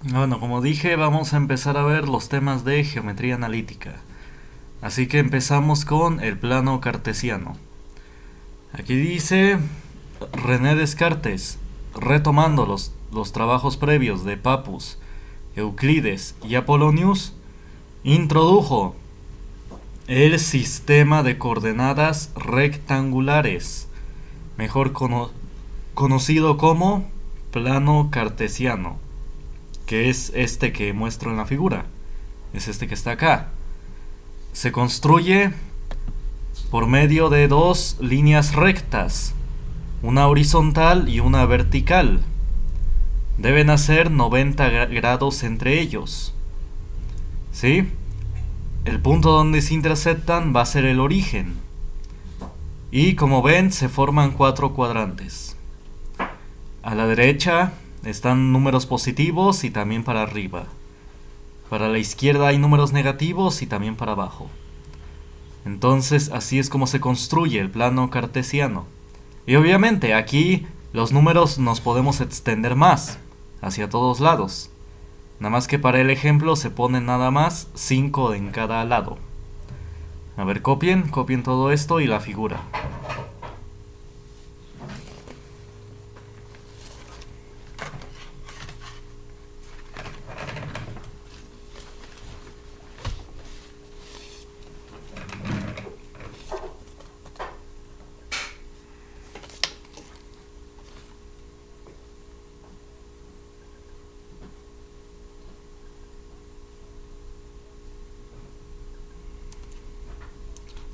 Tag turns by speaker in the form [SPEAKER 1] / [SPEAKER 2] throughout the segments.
[SPEAKER 1] Bueno, como dije, vamos a empezar a ver los temas de geometría analítica. Así que empezamos con el plano cartesiano. Aquí dice René Descartes, retomando los trabajos previos de Pappus, Euclides y Apollonius, introdujo el sistema de coordenadas rectangulares, mejor conocido como plano cartesiano, que es este que muestro en la figura. Es este que está acá. Se construye por medio de dos líneas rectas, una horizontal y una vertical. Deben hacer 90 grados entre ellos. ¿Sí? El punto donde se interceptan va a ser el origen. Y como ven, se forman cuatro cuadrantes. A la derecha están números positivos y también para arriba. Para la izquierda hay números negativos y también para abajo. Entonces así es como se construye el plano cartesiano. Y obviamente aquí los números nos podemos extender más, hacia todos lados. Nada más que para el ejemplo se ponen nada más 5 en cada lado. A ver, copien todo esto y la figura.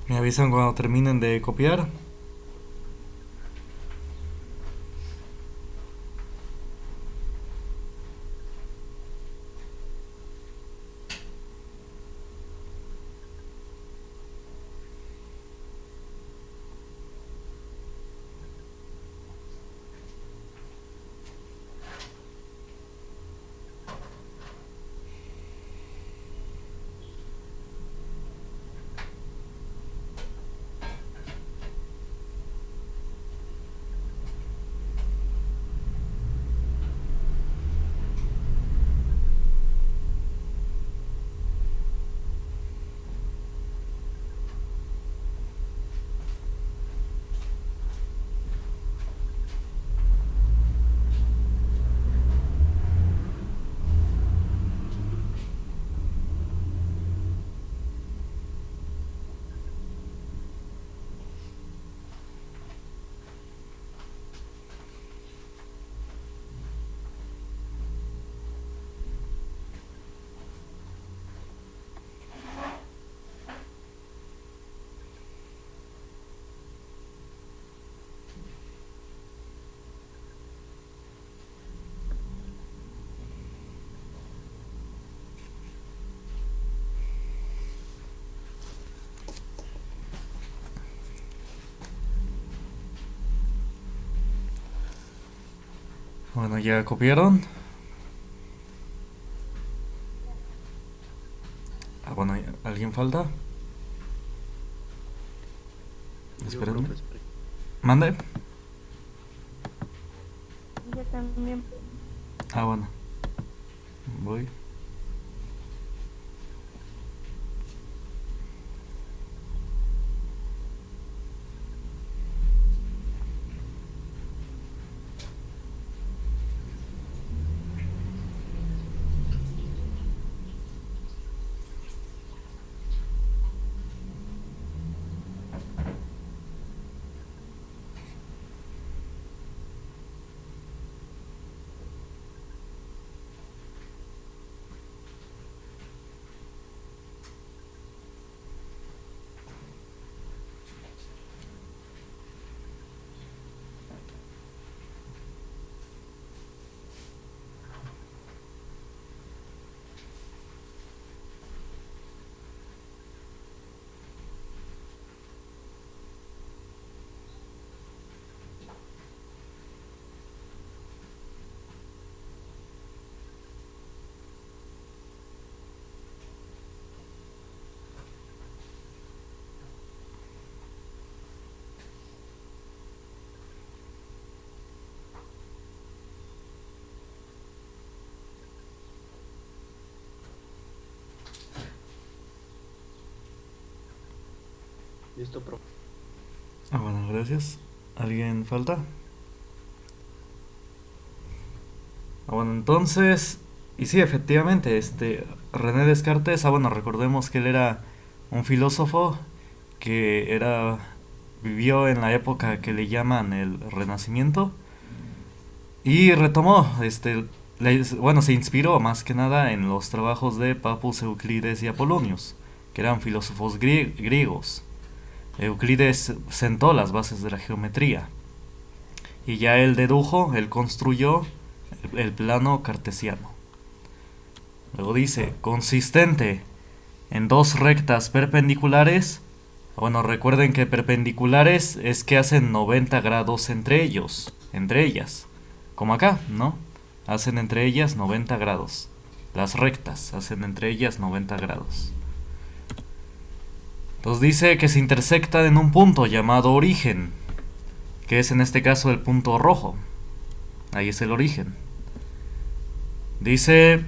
[SPEAKER 1] Me avisan cuando terminen de copiar. Bueno, ya copiaron. Ah, bueno, ¿alguien falta?
[SPEAKER 2] Yo,
[SPEAKER 1] Espérenme.
[SPEAKER 2] profe.
[SPEAKER 1] Mande.
[SPEAKER 3] Yo también.
[SPEAKER 1] Ah, bueno. Voy.
[SPEAKER 2] Listo, profe.
[SPEAKER 1] Bueno, gracias. ¿Alguien falta? Bueno, entonces, y sí, efectivamente, René Descartes, bueno, recordemos que él era un filósofo que vivió en la época que le llaman el Renacimiento y retomó, bueno, se inspiró más que nada en los trabajos de Papus, Euclides y Apolonius, que eran filósofos griegos. Euclides sentó las bases de la geometría y ya él construyó el plano cartesiano. Luego dice, consistente en dos rectas perpendiculares. Bueno, recuerden que perpendiculares es que hacen 90 grados entre ellas, como acá, ¿no? Hacen entre ellas 90 grados. Las rectas hacen entre ellas 90 grados. Entonces dice que se intersectan en un punto llamado origen, que es en este caso el punto rojo. Ahí es el origen. Dice,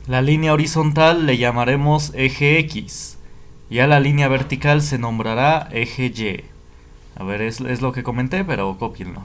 [SPEAKER 1] la línea horizontal le llamaremos eje X y a la línea vertical se nombrará eje Y. A ver, es lo que comenté, pero cópienlo.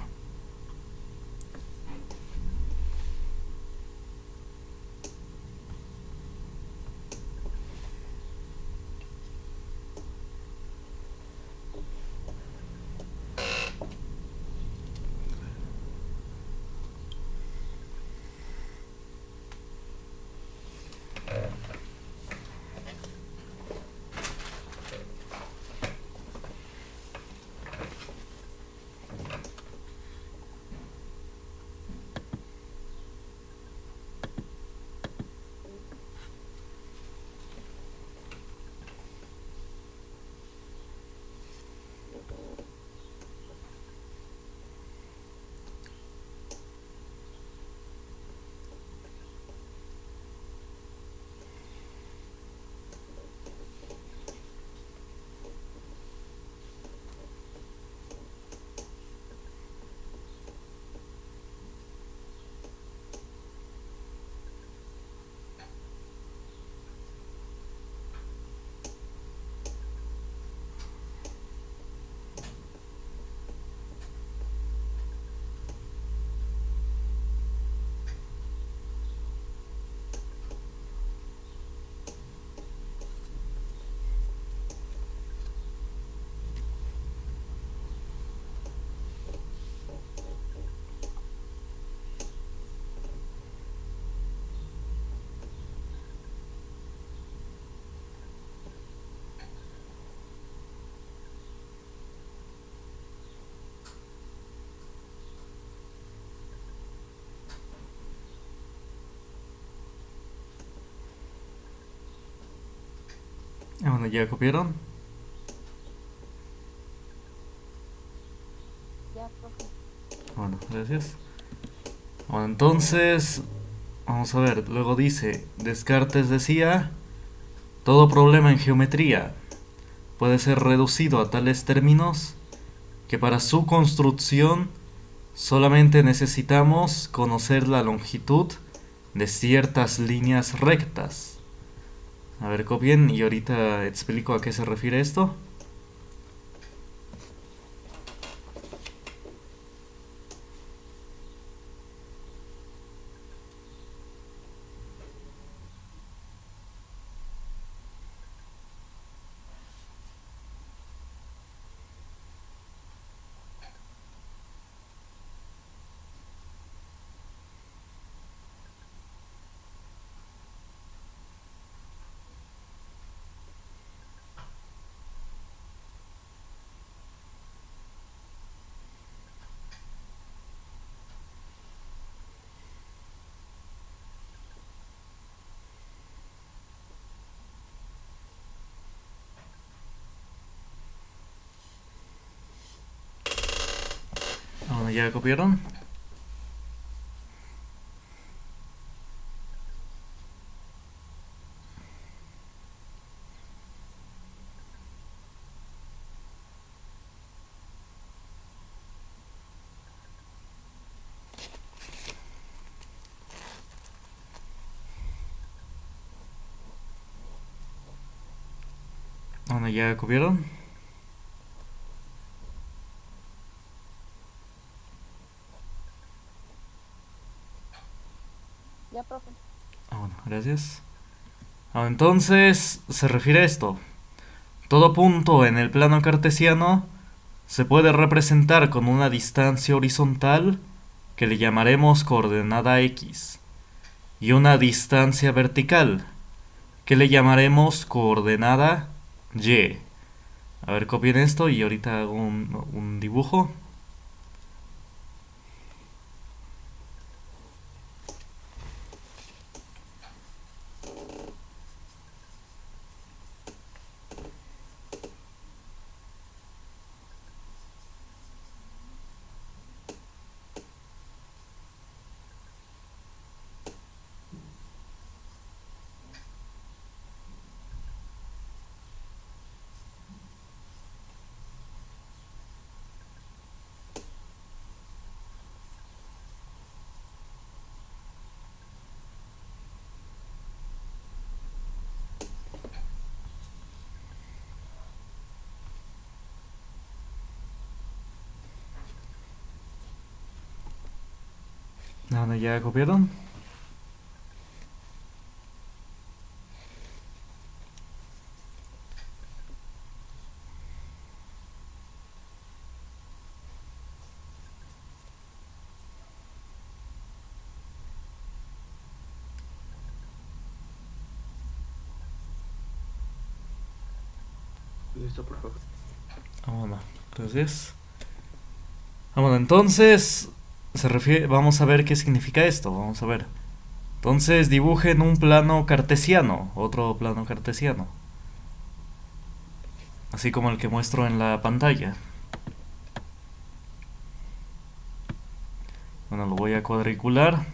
[SPEAKER 1] Bueno, ¿ya copiaron?
[SPEAKER 3] Ya, profe.
[SPEAKER 1] Bueno, gracias. Bueno, entonces, vamos a ver. Luego dice, Descartes decía, todo problema en geometría puede ser reducido a tales términos que para su construcción solamente necesitamos conocer la longitud de ciertas líneas rectas. A ver, copien y ahorita explico a qué se refiere esto. Bueno, ¿ya copiaron? Bueno, ¿ya copiaron?
[SPEAKER 3] Ya, profe.
[SPEAKER 1] Bueno, gracias. Entonces, se refiere a esto. Todo punto en el plano cartesiano se puede representar con una distancia horizontal que le llamaremos coordenada x y una distancia vertical que le llamaremos coordenada y. A ver, copien esto y ahorita hago un dibujo. ¿Ya copiaron?
[SPEAKER 2] Listo, por favor.
[SPEAKER 1] Bueno, gracias. Bueno, entonces vamos a ver qué significa esto. Vamos a ver. Entonces dibujen un plano cartesiano, otro plano cartesiano, así como el que muestro en la pantalla. Bueno, lo voy a cuadricular.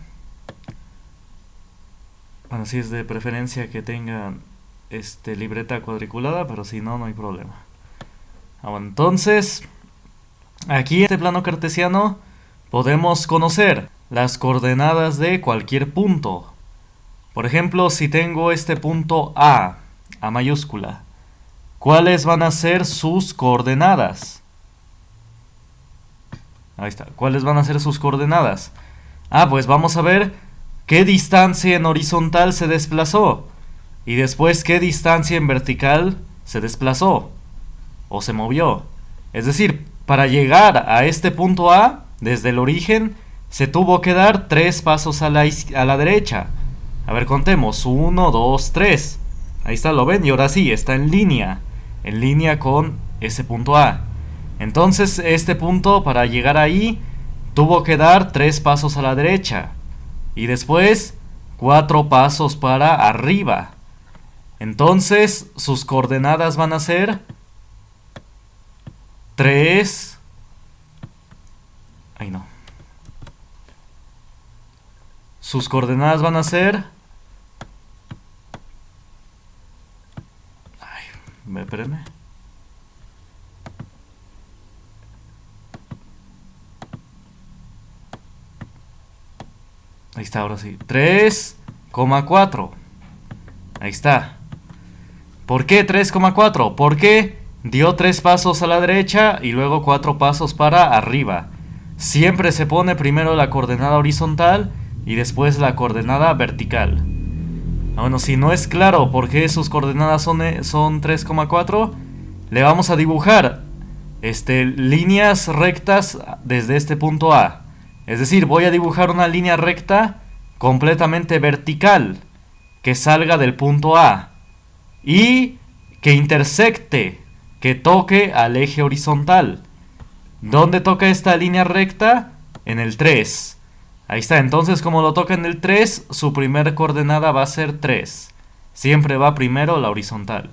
[SPEAKER 1] Bueno, si es de preferencia que tengan libreta cuadriculada, pero si no, no hay problema. Bueno, entonces, aquí en este plano cartesiano podemos conocer las coordenadas de cualquier punto. Por ejemplo, si tengo este punto A mayúscula, ¿cuáles van a ser sus coordenadas? Ahí está, ¿cuáles van a ser sus coordenadas? Pues vamos a ver qué distancia en horizontal se desplazó y después qué distancia en vertical se desplazó o se movió. Es decir, para llegar a este punto A, desde el origen, se tuvo que dar 3 pasos a la derecha. A ver, contemos. 1, 2, 3. Ahí está, ¿lo ven? Y ahora sí, está en línea con ese punto A. Entonces, este punto, para llegar ahí, tuvo que dar 3 pasos a la derecha. Y después, 4 pasos para arriba. Entonces, sus coordenadas van a ser 3. Ay, no. Sus coordenadas van a ser... espérenme. Ahí está, ahora sí. 3,4. Ahí está. ¿Por qué 3,4? Porque dio 3 pasos a la derecha y luego 4 pasos para arriba. Siempre se pone primero la coordenada horizontal y después la coordenada vertical. Bueno, si no es claro por qué sus coordenadas son 3,4, le vamos a dibujar líneas rectas desde este punto A. Es decir, voy a dibujar una línea recta completamente vertical que salga del punto A y que intersecte, que toque al eje horizontal. ¿Dónde toca esta línea recta? En el 3. Ahí está, entonces como lo toca en el 3, su primer coordenada va a ser 3. Siempre va primero la horizontal.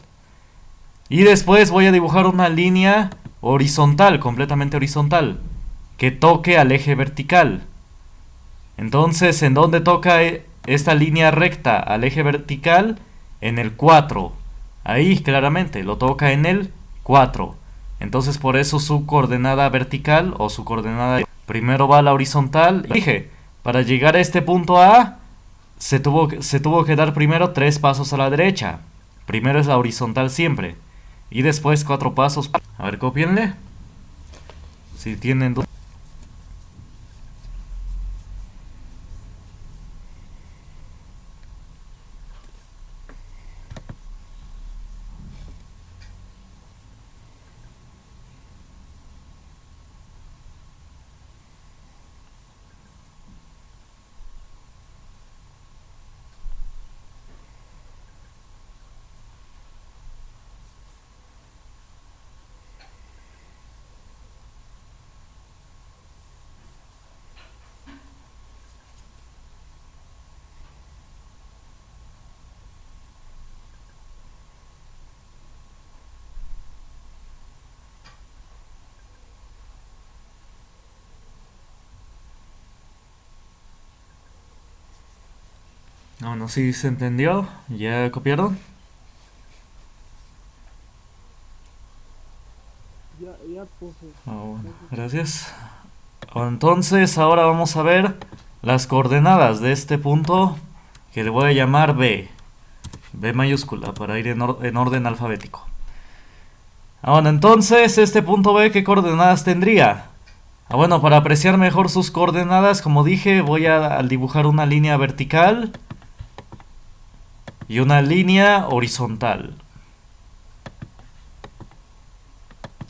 [SPEAKER 1] Y después voy a dibujar una línea horizontal, completamente horizontal, que toque al eje vertical. Entonces, ¿en dónde toca esta línea recta al eje vertical? En el 4. Ahí claramente lo toca en el 4. Entonces por eso su coordenada vertical o su coordenada primero va a la horizontal. Y dije, para llegar a este punto A se tuvo que dar primero 3 pasos a la derecha. Primero es la horizontal siempre. Y después 4 pasos. A ver, copienle. Si tienen dudas. No, no, sí se entendió. ¿Ya copiaron?
[SPEAKER 2] Ya puse.
[SPEAKER 1] Ah, bueno, gracias. Entonces ahora vamos a ver las coordenadas de este punto que le voy a llamar B. B mayúscula para ir en orden alfabético. Bueno, entonces este punto B, ¿qué coordenadas tendría? Bueno, para apreciar mejor sus coordenadas, como dije, voy a dibujar una línea vertical y una línea horizontal.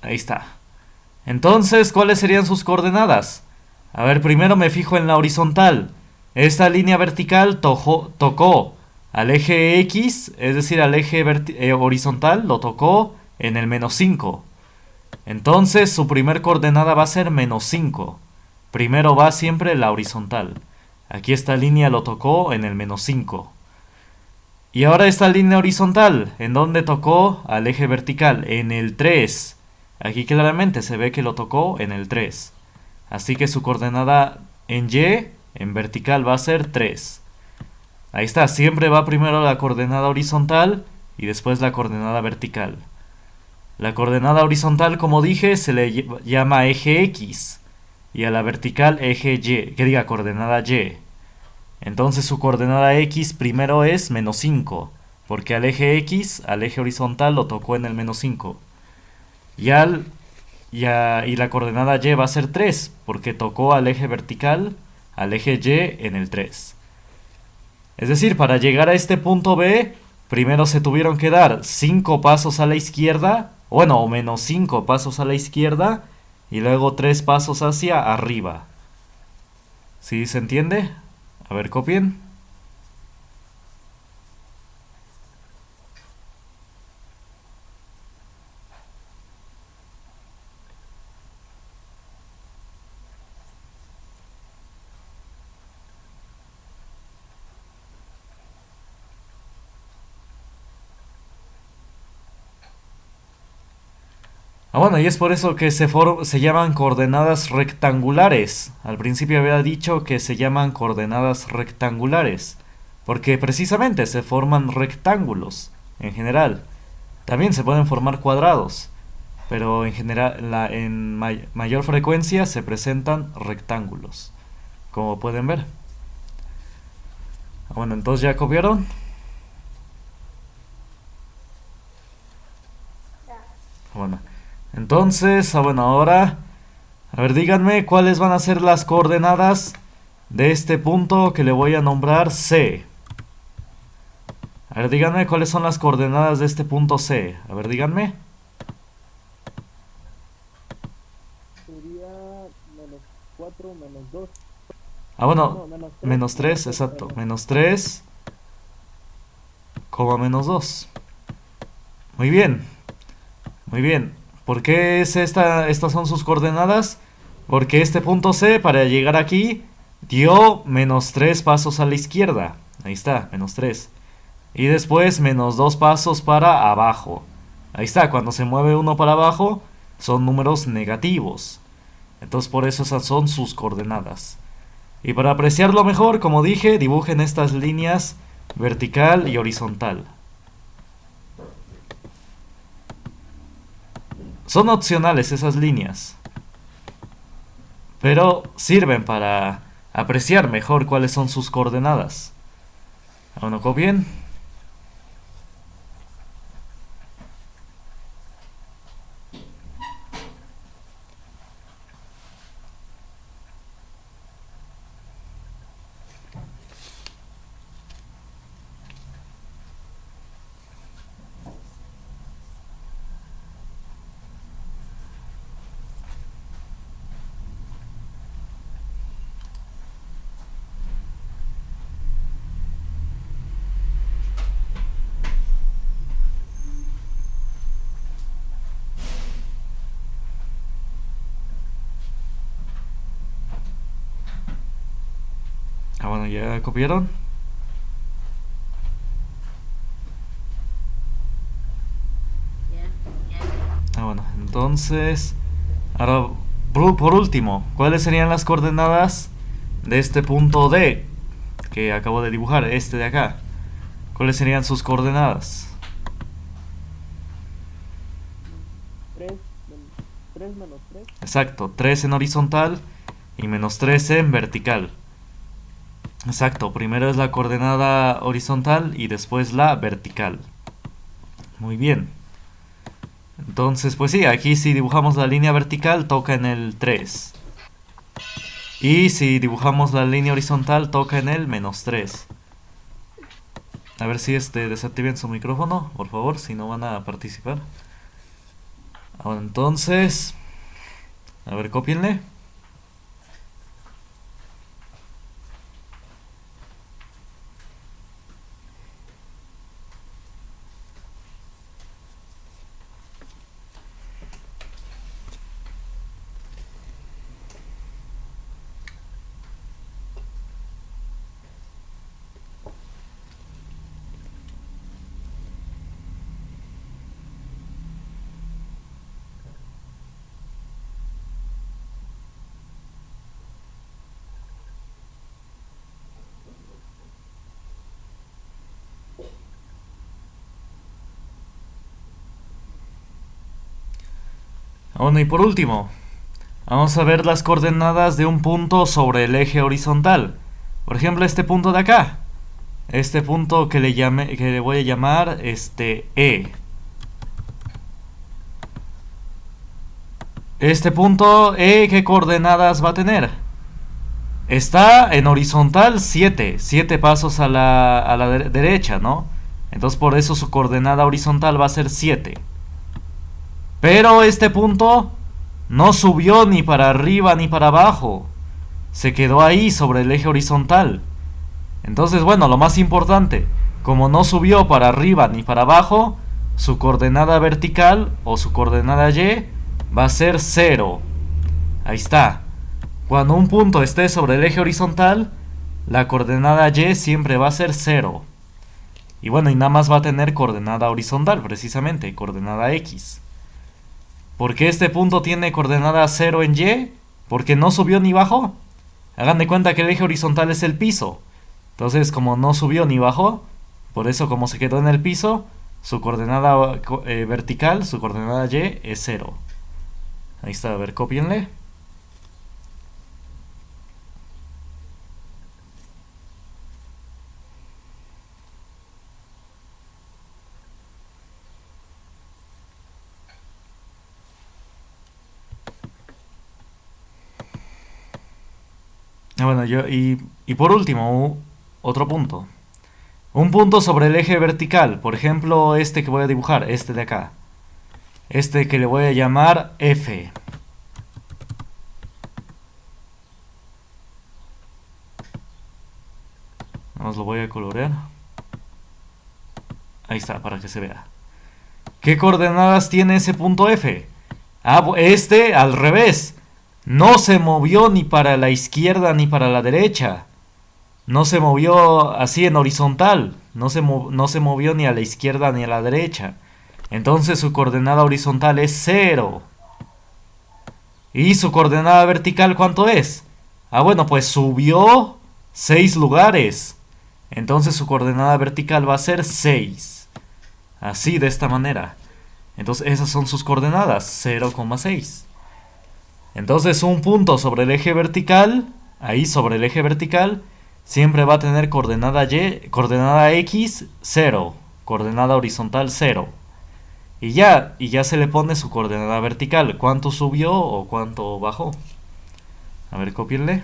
[SPEAKER 1] Ahí está. Entonces, ¿cuáles serían sus coordenadas? A ver, primero me fijo en la horizontal. Esta línea vertical tocó al eje X, es decir, al eje horizontal, lo tocó en el -5. Entonces, su primer coordenada va a ser -5. Primero va siempre la horizontal. Aquí esta línea lo tocó en el -5. Y ahora esta línea horizontal, ¿en dónde tocó al eje vertical? En el 3. Aquí claramente se ve que lo tocó en el 3. Así que su coordenada en Y, en vertical, va a ser 3. Ahí está, siempre va primero la coordenada horizontal y después la coordenada vertical. La coordenada horizontal, como dije, se le llama eje X y a la vertical eje Y, que diga coordenada Y. Entonces su coordenada X primero es -5, porque al eje X, al eje horizontal, lo tocó en el -5. Y la coordenada Y va a ser 3, porque tocó al eje vertical, al eje Y en el 3. Es decir, para llegar a este punto B, primero se tuvieron que dar 5 pasos a la izquierda, bueno, o -5 pasos a la izquierda, y luego 3 pasos hacia arriba. ¿Sí se entiende? A ver, copien. Bueno, y es por eso que se llaman coordenadas rectangulares. Al principio había dicho que se llaman coordenadas rectangulares, porque precisamente se forman rectángulos, en general. También se pueden formar cuadrados, pero en general, en mayor frecuencia se presentan rectángulos, como pueden ver. Bueno, entonces ya copiaron. Bueno, entonces, bueno, ahora, a ver, díganme cuáles van a ser las coordenadas de este punto que le voy a nombrar C. A ver, díganme cuáles son las coordenadas de este punto C. A ver, díganme.
[SPEAKER 2] Sería -4, -2.
[SPEAKER 1] Bueno,
[SPEAKER 2] No,
[SPEAKER 1] -3, exacto. -3, -2. Muy bien. Muy bien. ¿Por qué es estas son sus coordenadas? Porque este punto C, para llegar aquí, dio -3 pasos a la izquierda. Ahí está, -3. Y después -2 pasos para abajo. Ahí está, cuando se mueve uno para abajo, son números negativos. Entonces por eso esas son sus coordenadas. Y para apreciarlo mejor, como dije, dibujen estas líneas vertical y horizontal. Son opcionales esas líneas, pero sirven para apreciar mejor cuáles son sus coordenadas. Bueno, copien. Bueno, ¿ya copiaron? Bueno, entonces, ahora por último, ¿cuáles serían las coordenadas de este punto D? que acabo de dibujar, este de acá. ¿Cuáles serían sus coordenadas?
[SPEAKER 2] 3, 3 menos 3.
[SPEAKER 1] Exacto, 3 en horizontal y menos 3 en vertical. Exacto, primero es la coordenada horizontal y después la vertical. Muy bien. Entonces, pues sí, aquí si dibujamos la línea vertical toca en el 3. Y si dibujamos la línea horizontal toca en el menos 3. A ver si desactiven su micrófono, por favor, si no van a participar. Ahora entonces, a ver, cópienle. Bueno, y por último, vamos a ver las coordenadas de un punto sobre el eje horizontal. Por ejemplo, este punto de acá. Este punto que le voy a llamar E. Este punto E, ¿qué coordenadas va a tener? Está en horizontal 7, 7 pasos a la derecha, ¿no? Entonces por eso su coordenada horizontal va a ser 7. Pero este punto no subió ni para arriba ni para abajo. Se quedó ahí sobre el eje horizontal. Entonces, bueno, lo más importante, como no subió para arriba ni para abajo, su coordenada vertical o su coordenada Y va a ser 0. Ahí está. Cuando un punto esté sobre el eje horizontal, la coordenada Y siempre va a ser 0. Y bueno, y nada más va a tener coordenada horizontal, precisamente, coordenada X. ¿Por qué este punto tiene coordenada 0 en Y? Porque no subió ni bajó. Hagan de cuenta que el eje horizontal es el piso. Entonces, como no subió ni bajó, por eso como se quedó en el piso, su coordenada vertical, su coordenada Y es 0. Ahí está, a ver, cópienle. Bueno, y por último, otro punto. Un punto sobre el eje vertical, por ejemplo, este que voy a dibujar, este de acá. Este que le voy a llamar F. Nada más lo voy a colorear. Ahí está, para que se vea. ¿Qué coordenadas tiene ese punto F? Ah, al revés. No se movió ni para la izquierda ni para la derecha. No se movió así en horizontal. No se movió ni a la izquierda ni a la derecha. Entonces su coordenada horizontal es 0. ¿Y su coordenada vertical cuánto es? Ah, bueno, pues subió 6 lugares. Entonces su coordenada vertical va a ser 6. Así, de esta manera. Entonces esas son sus coordenadas, 0,6. Entonces un punto sobre el eje vertical, ahí sobre el eje vertical, siempre va a tener coordenada X 0, coordenada horizontal 0. Y ya se le pone su coordenada vertical, cuánto subió o cuánto bajó. A ver, cópienle.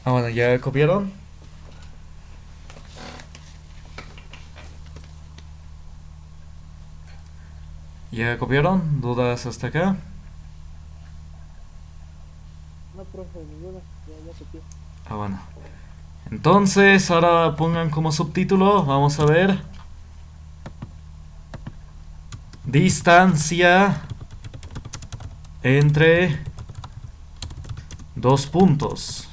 [SPEAKER 1] Ah, bueno, ¿ya copiaron? ¿Ya copiaron? ¿Dudas hasta acá?
[SPEAKER 2] No, profe, ninguna. Ya copié.
[SPEAKER 1] Ah, bueno. Entonces, ahora pongan como subtítulo, vamos a ver. Distancia entre dos puntos.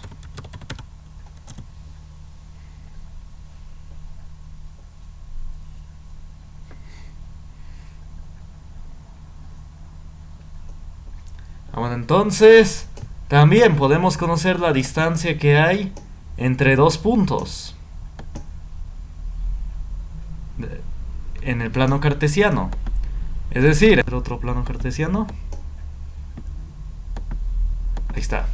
[SPEAKER 1] Ah, bueno, entonces también podemos conocer la distancia que hay entre dos puntos en el plano cartesiano. Es decir, el otro plano cartesiano. Ahí está.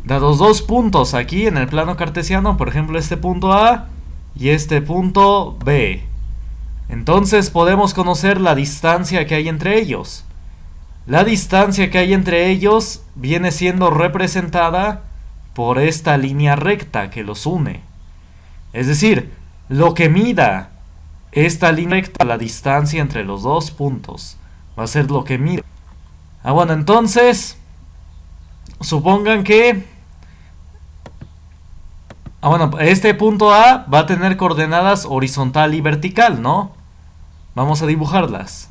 [SPEAKER 1] Dados dos puntos aquí en el plano cartesiano, por ejemplo este punto A y este punto B. Entonces podemos conocer la distancia que hay entre ellos. La distancia que hay entre ellos viene siendo representada por esta línea recta que los une. Es decir, lo que mida esta línea recta, la distancia entre los dos puntos, va a ser lo que mide. Ah, bueno, entonces, supongan que... Ah, bueno, este punto A va a tener coordenadas horizontal y vertical, ¿no? Vamos a dibujarlas.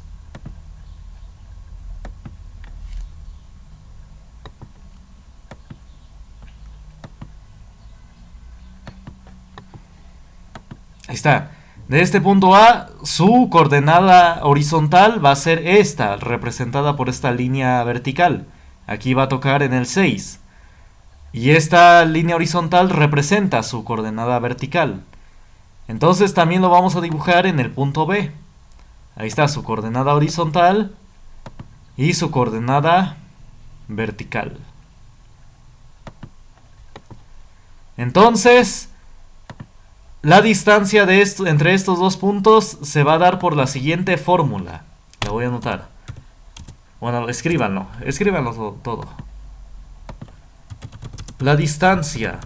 [SPEAKER 1] Ahí está. De este punto A, su coordenada horizontal va a ser esta, representada por esta línea vertical. Aquí va a tocar en el 6. Y esta línea horizontal representa su coordenada vertical. Entonces también lo vamos a dibujar en el punto B. Ahí está su coordenada horizontal y su coordenada vertical. Entonces, la distancia de entre estos dos puntos se va a dar por la siguiente fórmula. La voy a anotar. Bueno, escríbanlo todo. La distancia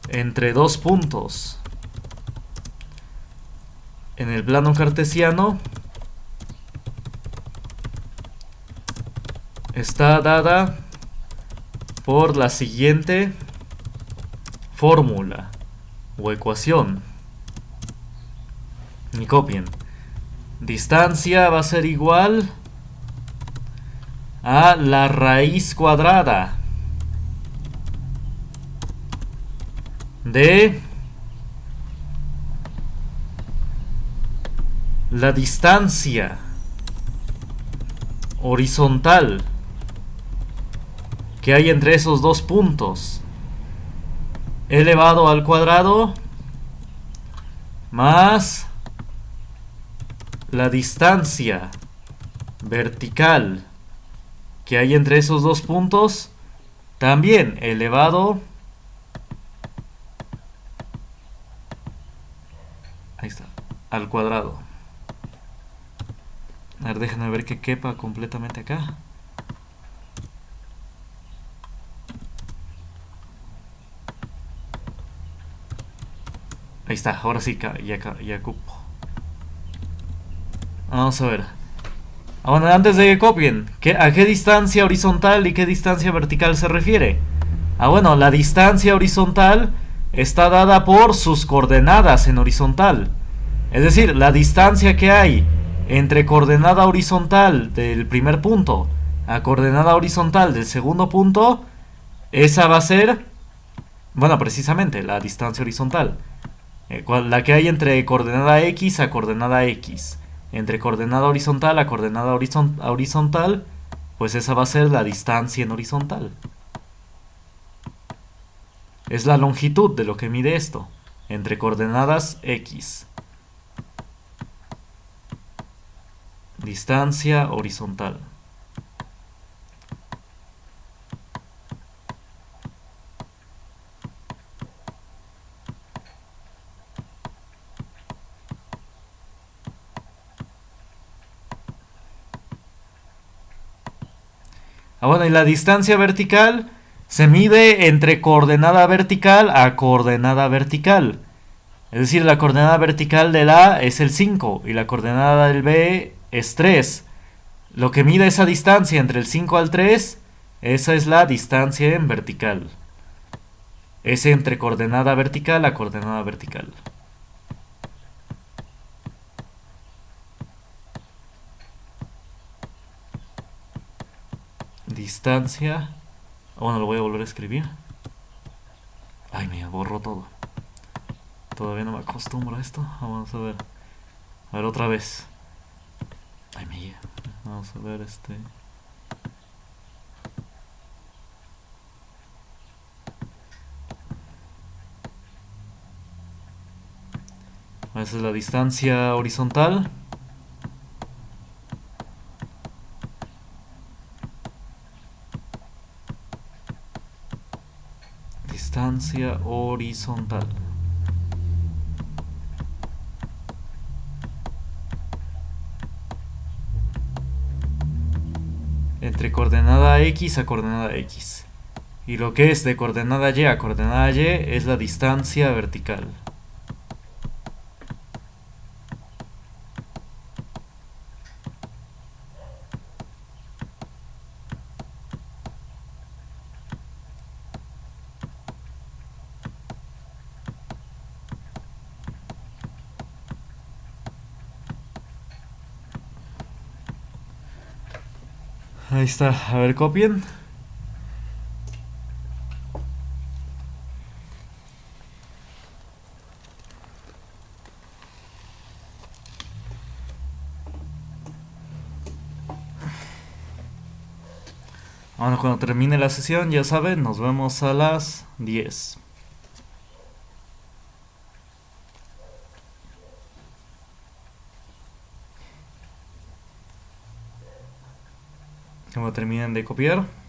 [SPEAKER 1] entre dos puntos en el plano cartesiano está dada por la siguiente fórmula o ecuación. Y copien. Distancia va a ser igual a la raíz cuadrada de la distancia horizontal que hay entre esos dos puntos elevado al cuadrado más la distancia vertical que hay entre esos dos puntos también elevado, ahí está, al cuadrado. A ver, déjenme ver que quepa completamente acá. Ahí está, ahora sí, ya cupo. Vamos a ver. Bueno, antes de que copien, ¿a qué distancia horizontal y qué distancia vertical se refiere? Bueno, la distancia horizontal está dada por sus coordenadas en horizontal. Es decir, la distancia que hay entre coordenada horizontal del primer punto a coordenada horizontal del segundo punto, esa va a ser, bueno, precisamente la distancia horizontal. La que hay entre coordenada X a coordenada X. Entre coordenada horizontal a coordenada horizontal, pues esa va a ser la distancia en horizontal. Es la longitud de lo que mide esto, entre coordenadas X. Distancia horizontal. Bueno, y la distancia vertical se mide entre coordenada vertical a coordenada vertical. Es decir, la coordenada vertical del A es el 5 y la coordenada del B es 3. Lo que mide esa distancia entre el 5 al 3, esa es la distancia en vertical. Es entre coordenada vertical a coordenada vertical. Distancia. Bueno, lo voy a volver a escribir. Ay, me borró todo. Todavía no me acostumbro a esto. Vamos a ver. A ver otra vez. Ay, me guía. Vamos a ver Esa es la distancia horizontal. Distancia horizontal. Entre coordenada X a coordenada X. Y lo que es de coordenada Y a coordenada Y es la distancia vertical. Ahí está, a ver, copien. Bueno, cuando termine la sesión, ya saben, nos vemos a las 10. Cuando terminen de copiar.